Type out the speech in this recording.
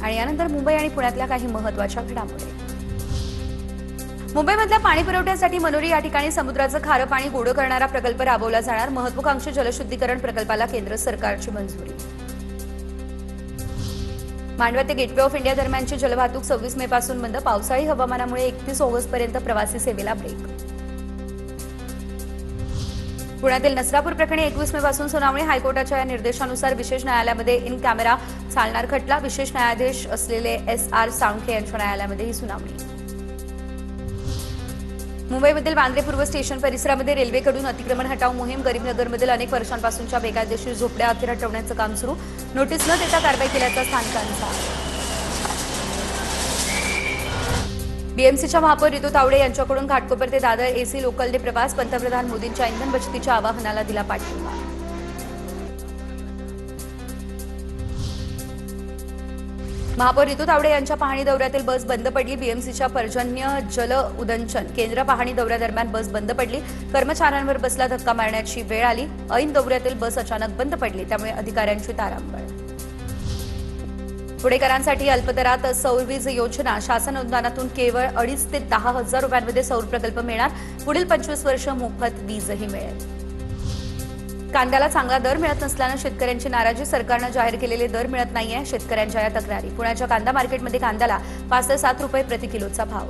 आणि यानंतर मुंबई आणि पुण्यातल्या काही महत्त्वाच्या घडामोडी। मुंबईमधल्या पाणी पुरवठ्यासाठी मनोरी या ठिकाणी समुद्राचं खारं पाणी गोडं करणारा प्रकल्प राबवला जाणार। महत्त्वाकांक्षी जलशुद्धीकरण प्रकल्पाला केंद्र सरकारची मंजुरी। मांडवा ते गेटवे ऑफ इंडिया दरम्यानची जलवाहतूक 26 मे पासून बंद। पावसाळी हवामानामुळे 31 ऑगस्ट पर्यंत प्रवासी सेवेला ब्रेक। पुण्यातील नसरापूर प्रकरणी 21 मे पासून सुनावणी। हायकोर्टाच्या या निर्देशानुसार विशेष न्यायालयामध्ये इन कॅमेरा चालणार खटला। विशेष न्यायाधीश असलेले SR साळुंखे यांच्या न्यायालयामध्ये ही सुनावणी। मुंबईमधील वांद्रे पूर्व स्टेशन परिसरामध्ये रेल्वेकडून अतिक्रमण हटाव मोहीम। गरीबनगरमधील अनेक वर्षांपासूनच्या बेकायदेशीर झोपड्या अखेर हटवण्याचं काम सुरू। नोटीस न देता कारवाई केल्याचा स्थानिकांचा। बीएमसीच्या महापौर रितू तावडे यांच्याकडून घाटकोपर ते दादर AC लोकलने प्रवास। पंतप्रधान मोदींच्या इंधन बचतीच्या आवाहनाला दिला पाठिंबा। महापौर रितू तावडे यांच्या पाहणी दौऱ्यातील बस बंद पडली। बीएमसीच्या पर्जन्य जल उदंचन केंद्र पाहणी दौऱ्यादरम्यान बस बंद पडली। कर्मचाऱ्यांवर बसला धक्का मारण्याची वेळ आली। ऐन दौऱ्यातील बस अचानक बंद पडली, त्यामुळे अधिकाऱ्यांची तारांबळ। पुणेकरांसाठी अल्पदरात सौर वीज योजना। शासन अनुदानातून केवळ 2.5 ते 10 हजार रुपयांमध्ये सौर प्रकल्प मिळणार। पुढील 25 वर्ष मोफत वीजही मिळेल। कांद्याला चांगला दर मिळत नसल्यानं शेतकऱ्यांची नाराजी। सरकारनं जाहीर केलेले दर मिळत नाहीये, शेतकऱ्यांच्या या तक्रारी। पुण्याच्या कांदा मार्केटमध्ये कांद्याला 5 ते 7 रुपये प्रति किलोचा भाव।